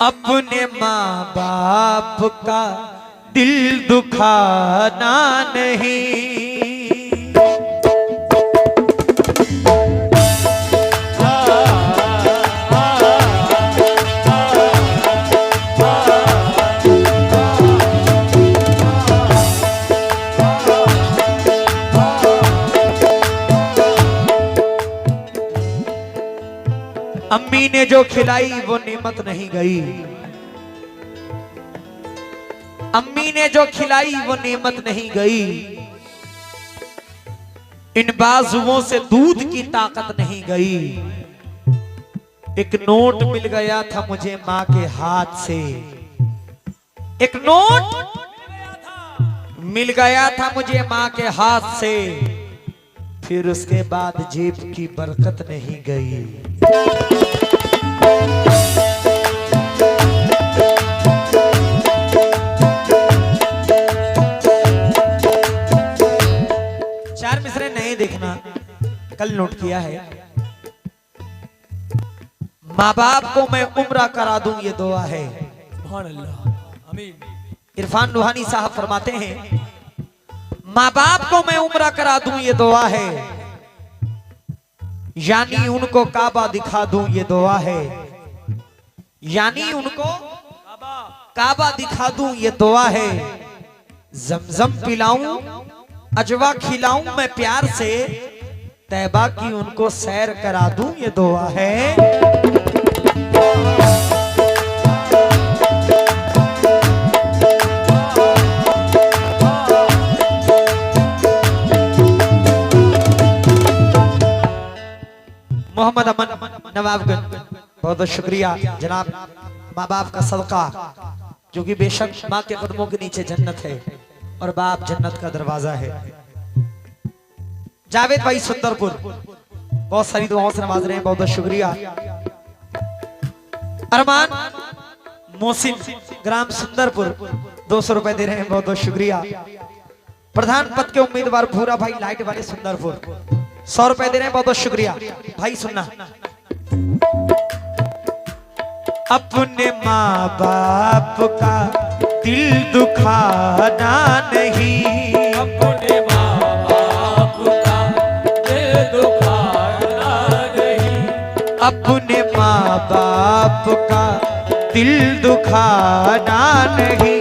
अपने माँ बाप का दिल दुखाना नहीं। अम्मी ने जो खिलाई वो नेमत नहीं गई, अम्मी ने जो खिलाई वो नेमत नहीं गई। इन बाजुओं से दूध की ताकत नहीं गई। एक नोट मिल गया था मुझे माँ के हाथ से, एक नोट मिल गया था मुझे माँ के हाथ से। फिर उसके बाद जेब की बरकत नहीं गई। चार मिसरे नहीं देखना, कल नोट किया है। माँ बाप को मैं उम्रा करा दूं ये दुआ है। इरफान रूहानी साहब फरमाते हैं, माँ बाप को मैं उम्रा करा दूं ये दुआ है, यानी उनको काबा दिखा दूं ये दुआ है, यानी उनको काबा दिखा दूं ये दुआ है। जमजम पिलाऊं अजवा खिलाऊं मैं प्यार से, तैबा की उनको सैर करा दूं ये दुआ है। मोहम्मद अमन नवाबगंज, बहुत बहुत शुक्रिया जनाब। माँ बाप का सदका, जो कि बेशक माँ के कदमों के नीचे जन्नत है और बाप जन्नत का दरवाजा है। जावेद भाई सुंदरपुर बहुत सारी दुआओं से नवाज रहे हैं, बहुत बहुत शुक्रिया। अरमान मोहसिन ग्राम सुंदरपुर 200 रुपए दे रहे हैं, बहुत बहुत शुक्रिया। प्रधान पद के उम्मीदवार भूरा भाई लाइट वाले सुंदरपुर 100 रुपए दे रहे हैं, बहुत बहुत शुक्रिया भाई। सुनना, अपने माँ बाप का दिल दुखाना नहीं, अपने माँ बाप का दिल दुखाना नहीं, अपने माँ बाप का दिल दुखाना नहीं,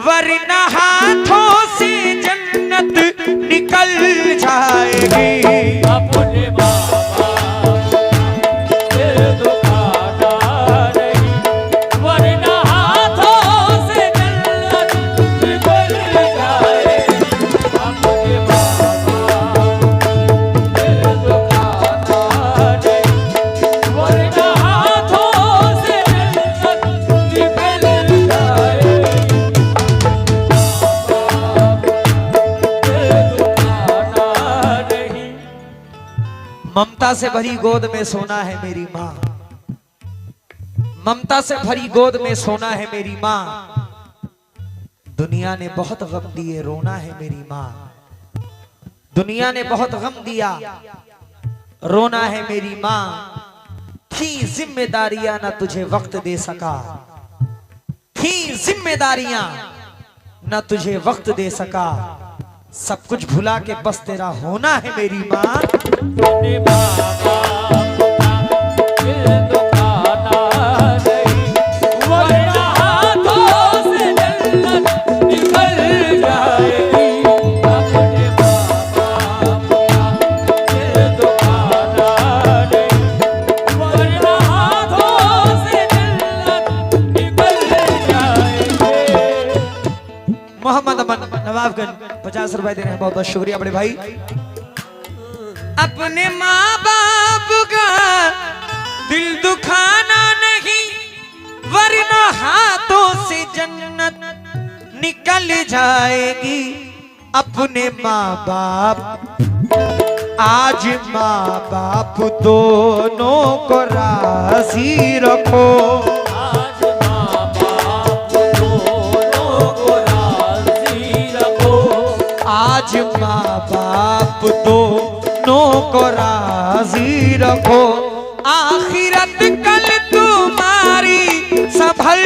वरना हाथों से जन्नत निकल जाएगी। अपने माँ बाप दिल दुखाना नहीं, वरना हाथों से जन्नत निकल जाएगी। अपने माँ बाप दिल दुखाना नहीं, वरना हाथों से जन्नत निकल जाएगी। ममता से भरी गोद में सोना है मेरी माँ, ममता से भरी गोद में सोना है मेरी माँ। दुनिया ने बहुत गम दिए रोना है मेरी माँ, दुनिया ने बहुत गम दिया रोना है मेरी माँ। थी जिम्मेदारियां ना तुझे वक्त दे सका, थी जिम्मेदारियां ना तुझे वक्त दे सका, सब कुछ भुला के बस तेरा होना है मेरी माँ। अपने माँ बाप का दिल दुखाना नहीं, वरना हाथों से जन्नत निकल जाएगी। अपने माँ बाप का दिल दुखाना नहीं, वरना हाथों से जन्नत निकल जाएगी। मोहम्मद अमन नवाबगंज 50 रुपए दे रहे हैं, बहुत बहुत शुक्रिया बड़े भाई। अपने माँ बाप का दिल दुखाना नहीं, वरना हाथों से जन्नत निकल जाएगी। अपने माँ बाप, आज माँ बाप दोनों को राजी रखो, आज माँ बाप दोनों को राजी रखो, आज माँ बाप दोनों को राजी रखो। आखिरत कल तुम्हारी संभल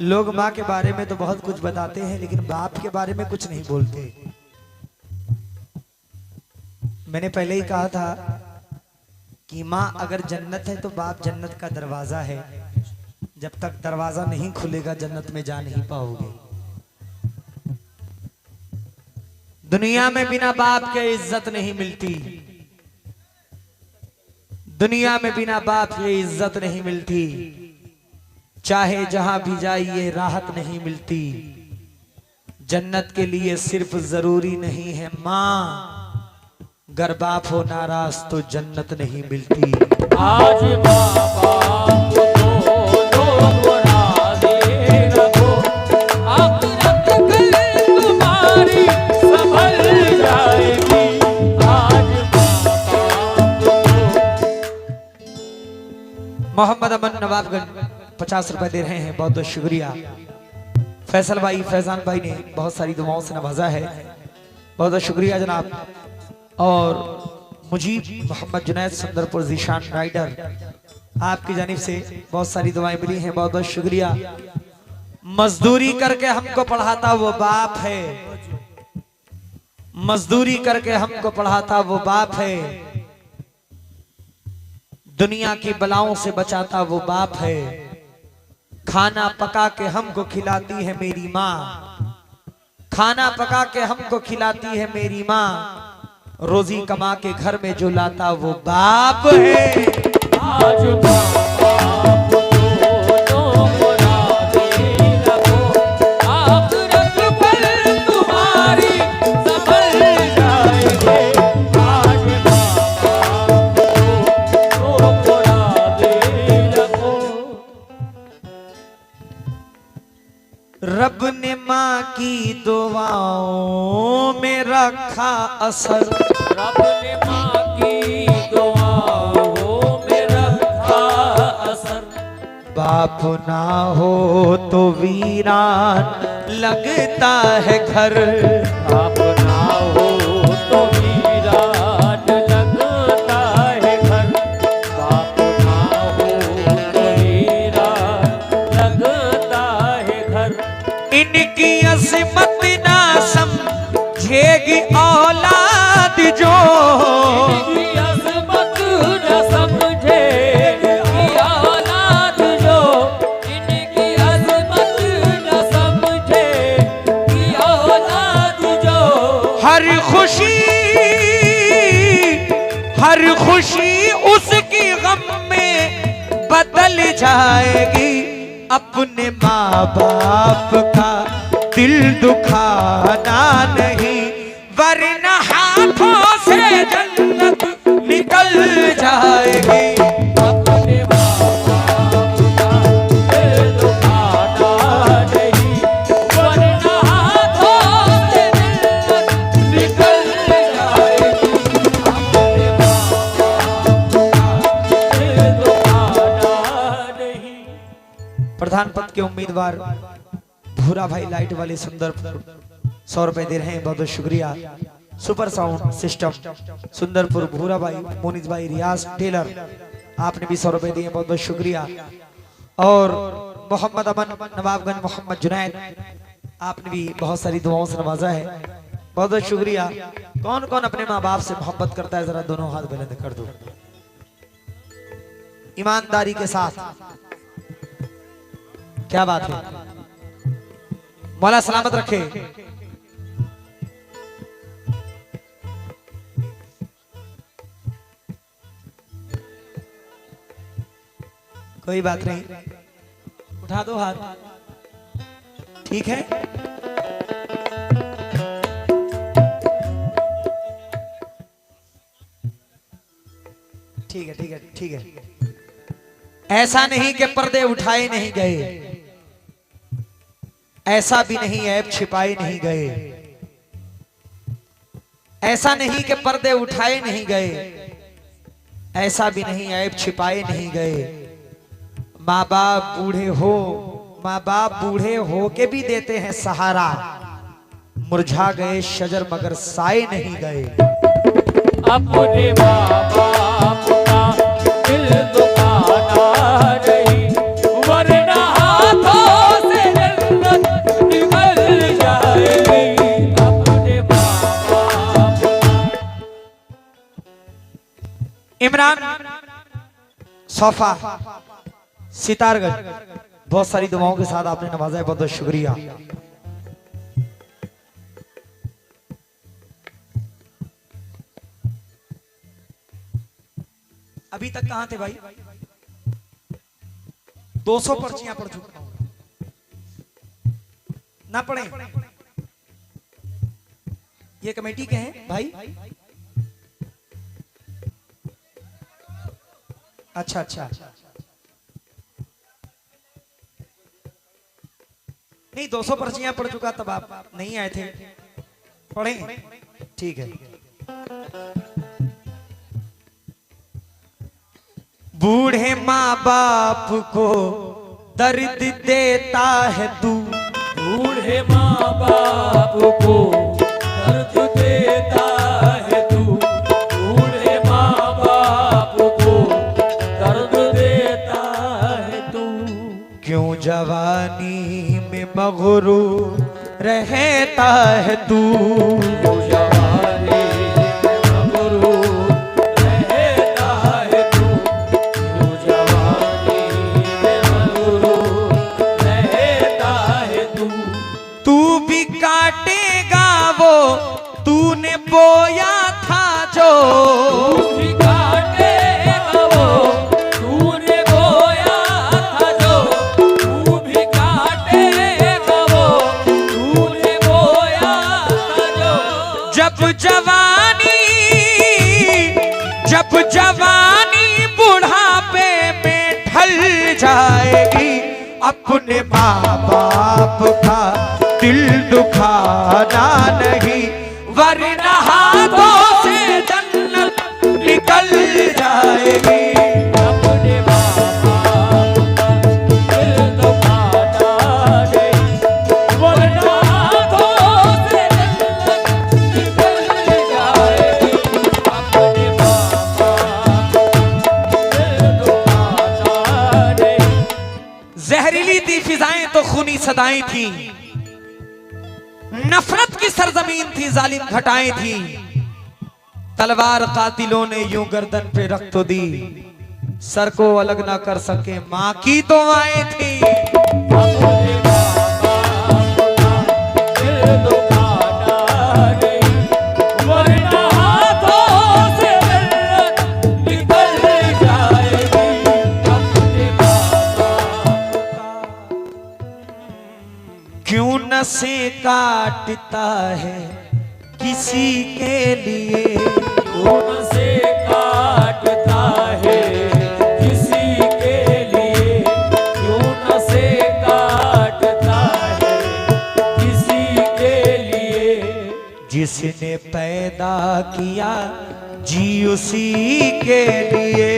लोग माँ के बारे में तो बहुत कुछ बताते हैं लेकिन बाप के बारे में कुछ नहीं बोलते। मैंने पहले ही कहा था कि माँ अगर जन्नत है तो बाप जन्नत का दरवाजा है। जब तक दरवाजा नहीं खुलेगा जन्नत में जा नहीं पाओगे। दुनिया में बिना बाप के इज्जत नहीं मिलती। दुनिया में बिना बाप के इज्जत नहीं मिलती। चाहे जहां भी जाइए राहत नहीं मिलती। जन्नत के लिए सिर्फ जरूरी नहीं है माँ, गर बाप हो नाराज तो जन्नत नहीं मिलती। आज माँ बाप दोनों को राज़ी रखो, आखिरत कल तुम्हारी संभल जाएगी। आज मोहम्मद अमन नवाबगंज 50 रुपए दे रहे हैं, बहुत बहुत शुक्रिया। फैसल भाई फैजान भाई ने बहुत सारी दुआओं से नवाजा है, बहुत बहुत शुक्रिया जनाब। और मुजीब मोहम्मद जुनैद सुंदरपुर जीशान राइडर, आपकी जानिब से बहुत सारी दुआएं मिली हैं, बहुत बहुत शुक्रिया। मजदूरी करके हमको पढ़ाता वो बाप है, मजदूरी करके हमको पढ़ाता वो बाप है, दुनिया की बलाओं से बचाता वो बाप है। खाना पका के हमको खिलाती है मेरी माँ, खाना पका के हमको खिलाती है मेरी माँ। रोजी कमा के घर में जो लाता वो बाप है। आज माँ बाप दोनों को राज़ी रखो, आखिरत कल तुम्हारी संभल जाएगी। आज माँ बाप दोनों को राज़ी रखो। रब ने माँ की दुआओं में रखा असर, रब ने माँ की दुआओं में रखा असर। बाप ना हो तो वीरान लगता है घर, बाप ना हो तो वीरान लगता है घर, बाप ना हो तो वीरान लगता है घर। इनकी अज़मत ना समझेगी औलाद जो, इनकी अज़मत न समझेगी औलाद जो, इनकी अज़मत न समझेगी औलाद जो। हर खुशी उसकी गम में बदल जाएगी। अपने माँ बाप का दिल दुखाना नहीं, वरना हाथों से जन्नत निकल जाएगी। अपने माँ बाप का दिल दुखाना नहीं, वरना हाथों से जन्नत निकल जाएगी। अपने माँ बाप का दिल दुखाना नहीं। प्रधान पद के उम्मीदवार भूरा भाई लाइट वाले सुंदरपुर 100 रुपए दे रहे हैं, बहुत बहुत शुक्रिया। सुपर साउंड सिस्टम सुंदरपुर भूरा भाई, मोनिस भाई, रियाज टेलर, आपने भी 100 रुपए दिए, बहुत बहुत शुक्रिया। और मोहम्मद अमन नवाबगंज मोहम्मद जुनैद, आपने भी बहुत सारी दुआओं से नवाजा है, बहुत बहुत शुक्रिया। कौन कौन अपने माँ बाप से मोहब्बत करता है, जरा दोनों हाथ बुलंद कर दो ईमानदारी के साथ। क्या बात है, मौला सलामत रखे। कोई बात नहीं, उठा दो हाथ, ठीक है। ठीक है ठीक है ठीक है। ऐसा नहीं कि पर्दे उठाए नहीं गए, ऐसा भी नहीं ऐब छिपाए नहीं गए, ऐसा नहीं कि पर्दे उठाए नहीं गए, ऐसा भी नहीं ऐब छिपाए नहीं गए। माँ बाप बूढ़े हो के भी देते हैं सहारा, मुरझा गए शजर मगर साए नहीं गए। अपने माँ बाप का दिल दुखाना नहीं, वरना हाथों से इमरान सोफा सितारगंज, बहुत सारी दुआओं के साथ आपने नवाजा है, बहुत बहुत शुक्रिया। अभी तक कहां थे भाई? 200 पर्चियां पढ़ चुका हूं, ना पढ़े? ये कमेटी के हैं भाई? अच्छा अच्छा, नहीं 200 पर्चियां पढ़ चुका, तब आप नहीं आए थे, पढ़े? ठीक है। बूढ़े माँ बाप को दर्द देता है तू, बूढ़े माँ बाप को दर्द देता है तू, बूढ़े माँ बाप को दर्द देता है तू। क्यों जवानी में मगरूर रहता है तू, क्यों जवानी में मगरूर रहता है तू, क्यों जवानी में मगरूर रहता है तू। तू भी काटेगा वो तूने बोया था जो, तू भी काटेगा वो तूने बोया था जो, तू भी काटेगा वो तूने बोया था जो। जब जवानी बुढ़ापे में ढल जाएगी, अपने माँ बाप का दिल दुखाना नहीं, वरना हाथों से जन्नत निकल जाएगी। अपने माँ बाप का दिल दुखाना नहीं, वरना हाथों से जन्नत निकल जाएगी। अपने माँ बाप का दिल दुखाना नहीं। जहरीली थी फिजाएं तो खूनी सदाएं थी, नफरत की सरजमीन थी, जालिम घटाएं थी, तलवार कातिलों ने यूं गर्दन पे रख तो दी, सर को अलग ना कर सके मां की तो आए थी। अपने माँ बाप का दिल दुखाना नहीं, वरना हाथों से जन्नत निकल जाएगी। अपने माँ बाप क्यों नसें काटता है किसी के लिए, खून से काटता है किसी के लिए, खून से काटता है किसी के लिए। जिसने पैदा किया जी उसी के लिए,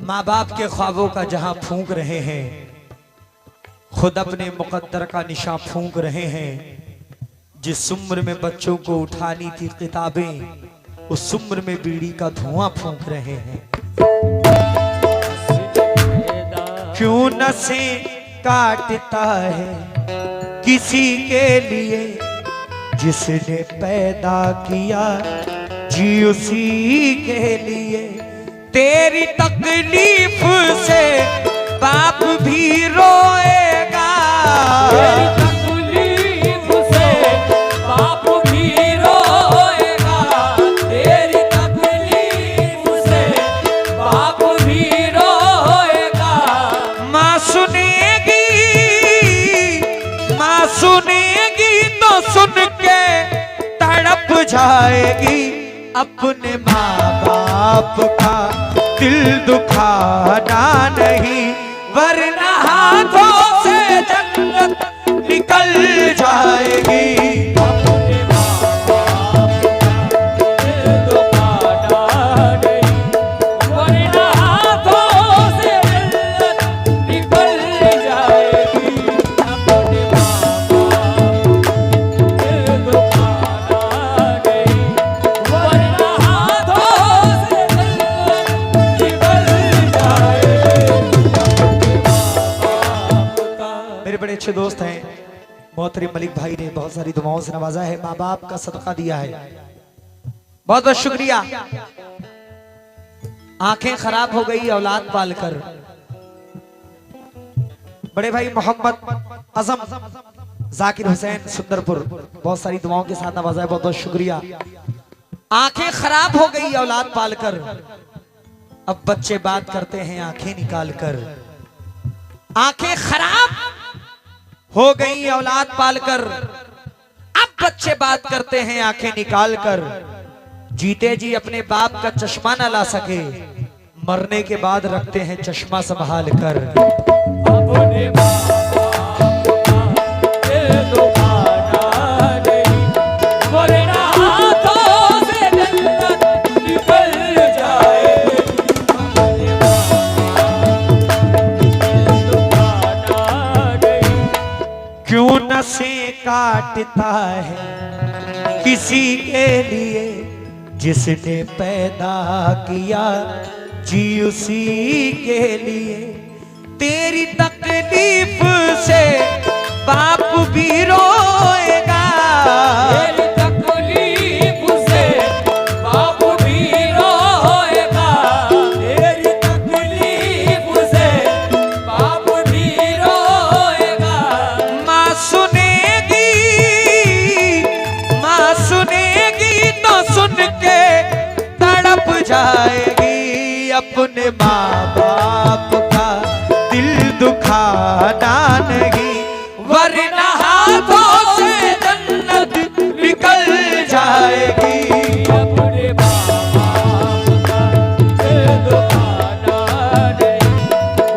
माँ बाप के ख्वाबों का जहां फूंक रहे हैं, खुद अपने मुकद्दर का निशान फूंक रहे हैं। जिस उम्र में बच्चों को उठानी थी किताबें, उस उम्र में बीड़ी का धुआं फूंक रहे हैं। क्यों नसें काटता है किसी के लिए, जिसने पैदा किया जी उसी के लिए। तेरी तकलीफ से बाप भी रोएगा, तेरी तकलीफ से बाप भी रोएगा, तेरी तकलीफ से बाप भी रोएगा। माँ सुनेगी तो सुन के तड़प जाएगी, अपने माँ बाप का दिल दुखाना नहीं, वरना हाथों से जन्नत निकल जाएगी। अपने माँ बाप का दिल दुखाना नहीं, वरना हाथों से जन्नत निकल जाएगी। अपने माँ बाप का दिल दुखाना नहीं, वरना हाथों से जन्नत निकल जाएगी। अच्छे दोस्त हैं मोहतरम मलिक भाई ने बहुत सारी दुआओं से नवाजा है, माँ बाप का सदका दिया है, बहुत बहुत शुक्रिया। आंखें खराब हो गई औलाद पालकर। बड़े भाई मोहम्मद आजम जाकिर हुसैन सुंदरपुर बहुत सारी दुआओं के साथ नवाजा है, बहुत बहुत शुक्रिया। आंखें खराब हो गई औलाद पालकर, अब बच्चे बात करते हैं आंखें निकाल कर। आंखें खराब हो गई औलाद पालकर, अब बच्चे बात करते हैं आंखें निकाल कर। जीते जी अपने बाप का चश्मा ना ला सके, मरने के बाद रखते हैं चश्मा संभाल कर। अपने माँ-बाप का दिल दुखाना नहीं, वरना हाथों से जन्नत निकल जाएगी। अपने माँ-बाप का दिल दुखाना नहीं। क्यों नसें काटता है किसी के लिए, जिसने पैदा किया जी उसी के लिए। तेरी तकलीफ से बाप भी रोएगा, तेरी तकलीफ से बाप भी रोएगा, तेरी तकलीफ से बाप भी रोएगा। माँ सुनेगी तो सुन के तड़प जाएगी। अपने माँ बाप का दिल दुखाना नहीं, वरना हाथों से जन्नत निकल जाएगी। अपने माँ-बाप का दिल दुखाना नहीं,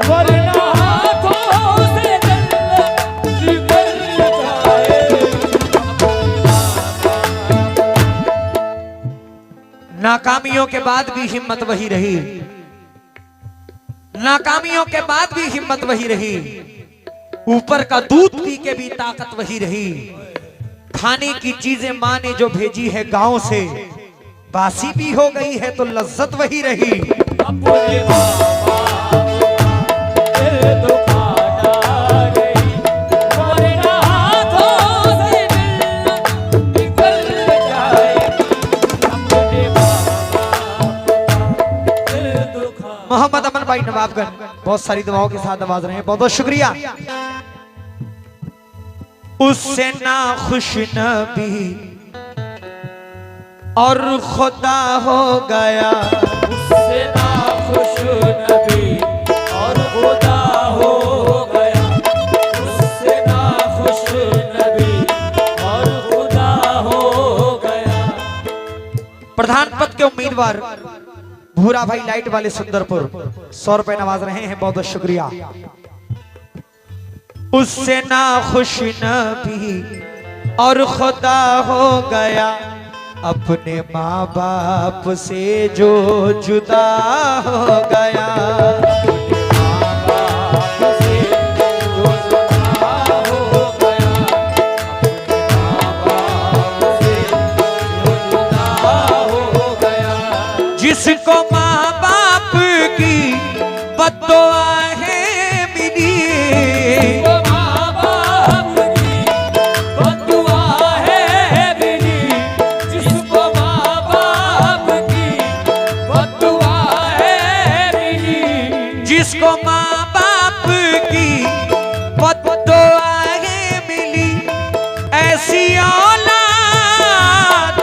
वरना हाथों से जन्नत निकल जाएगी। नाकामियों के बाद भी हिम्मत वही रही, नाकामियों के बाद भी हिम्मत वही रही। ऊपर का दूध पी के भी ताकत वही रही। खाने की चीजें माँ ने जो भेजी है गांव से, बासी भी हो गई है तो लज्जत वही रही। अपने माँ-बाप का दिल दुखाना नहीं, वरना हाथों से जन्नत निकल जाएगी। अपने माँ-बाप का दिल दुखाना। मोहम्मद अमन भाई नवाबगंज बहुत सारी दुआओं के साथ नवाज रहे हैं, बहुत बहुत शुक्रिया। उससे ना खुश नबी और खुदा हो गया, उससे ना खुश नबी और खुदा हो गया, उससे ना खुश नबी और खुदा हो गया। प्रधान पद के उम्मीदवार भूरा भाई लाइट वाले सुंदरपुर 100 रुपए नवाज रहे हैं, बहुत बहुत शुक्रिया। उससे ना खुश नबी और खुदा हो गया, अपने माँ बाप से जो जुदा हो गया। माँ-बाप से जो जुदा हो गया, अपने माँ-बाप से जो जुदा हो गया। जिसको माँ बाप की बद्दुआएं मिली, जिसको माँ-बाप की बद्दुआएं मिली, जिसको माँ-बाप की बद्दुआएं मिली, जिसको माँ बाप की बद्दुआएं मिली, ऐसी औलाद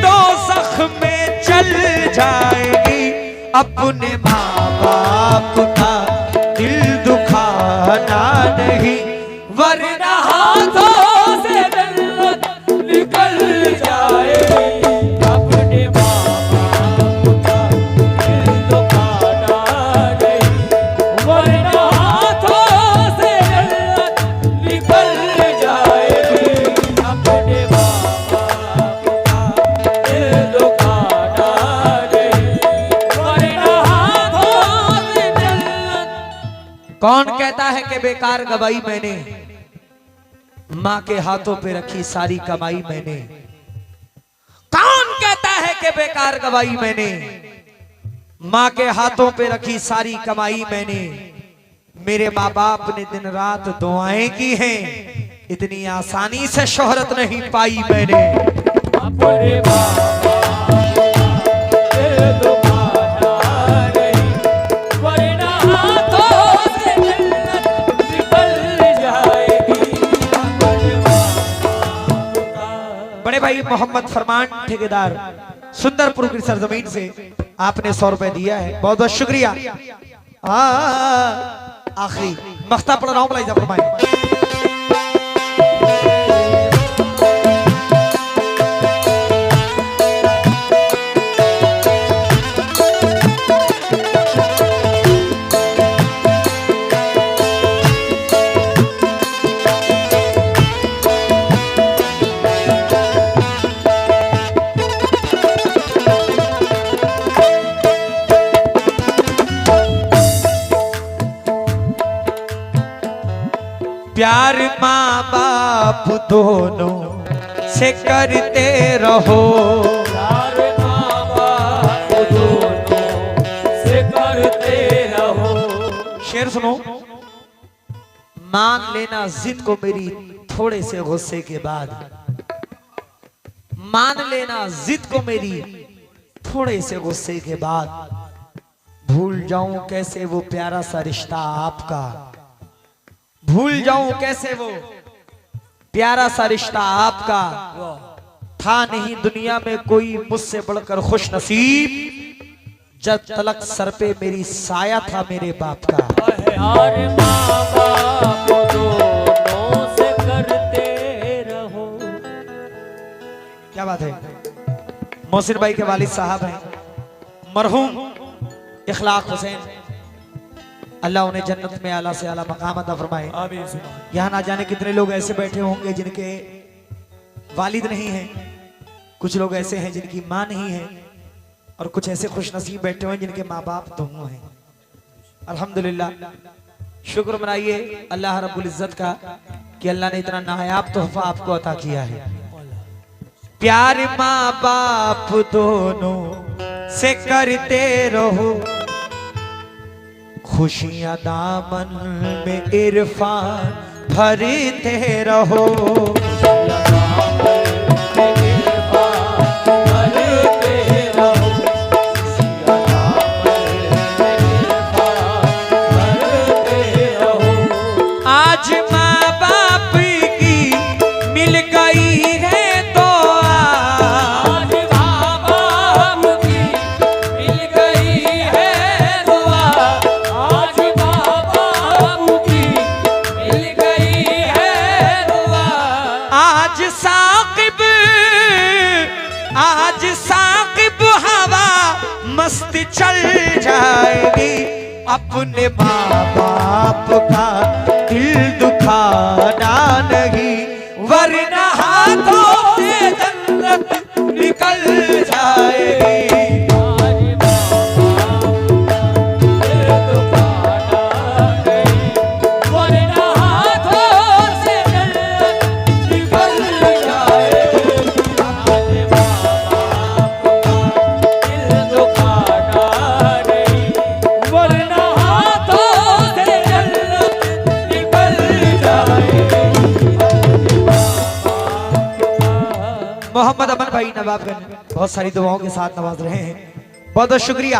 दोज़ख में चल जाएगी। अपने माँ बाप का दिल दुखाना नहीं, वरना हाथों से जन्नत निकल जाएगी। अपने माँ-बाप का दिल दुखाना नहीं, वरना हाथों से जन्नत निकल जाएगी। अपने माँ-बाप का दिल दुखाना नहीं, वरना हाथों से जन्नत। कौन कहता है कि बेकार गवाई मैंने, माँ के हाथों पे रखी सारी कमाई मैंने। कौन कहता है कि बेकार गवाई मैंने, माँ के हाथों पे रखी सारी कमाई मैंने। मेरे माँ बाप ने दिन रात दुआएं की हैं, इतनी आसानी से शोहरत नहीं पाई मैंने। अपने बाबा दिल दुखाना नहीं, वरना हाथों से जन्नत निकल जाएगी। अपने बाबा का बड़े भाई मोहम्मद फरमान ठेकेदार सुंदरपुर की सरजमीन से आपने 100 रुपए दिया है, बहुत बहुत शुक्रिया। आखिरी मख्ता पढ़ रहा हूँ, भलाई फरमाए। प्यार माँ बाप दोनों से करते रहो, प्यार माँ बाप दोनों से करते रहो। शेर सुनो। मान लेना जिद को मेरी थोड़े से गुस्से के बाद, मान लेना जिद को मेरी थोड़े से गुस्से के बाद, भूल जाऊं कैसे वो प्यारा सा रिश्ता आपका, भूल जाऊं कैसे वो प्यारा सा रिश्ता आपका। था नहीं दुनिया में कोई मुझसे बढ़कर खुश नसीब, जब तलक सर पे मेरी साया था मेरे बाप का। प्यार माँ बाप दोनों से करते रहो। क्या बात है। मोहसिन भाई के वालिद साहब हैं मरहूम इखलाक हुसैन, अल्लाह उन्हें जन्नत में आला से आला मकाम अता फरमाए। यहाँ ना जाने कितने लोग ऐसे बैठे होंगे जिनके वालिद नहीं हैं, कुछ लोग ऐसे हैं जिनकी माँ नहीं है, और कुछ ऐसे खुश नसीब बैठे हुए हैं जिनके माँ बाप दोनों हैं। अल्हम्दुलिल्लाह, शुक्र मनाइए अल्लाह रब्बुल इज्जत का कि अल्लाह ने इतना नायाब तोहफा आपको अता किया है। प्यार माँ बाप दोनों से करते रहो, खुशियां दामन में इरफान भरते रहो। आज माँ बाप की मिल गई है तो आज माँ बाप की मिल गई है दुआ, आज माँ बाप की मिल गई है दुआ। आज साकिब हवा मस्त चल जाएगी, अपने माँ बाप का दिल दुखाना नहीं, वरना हाथों से जन्नत निकल जाएगी। मोहम्मद अमन भाई नवाबगंज बहुत सारी दुआओं के साथ नवाज रहे हैं, बहुत बहुत शुक्रिया।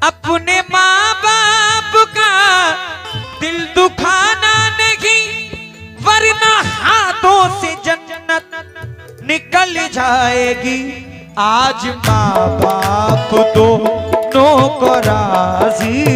अपने माँ बाप का दिल दुखाना नहीं, वरना हाथों से जन्नत निकल जाएगी। आज माँ बाप दोनों को राजी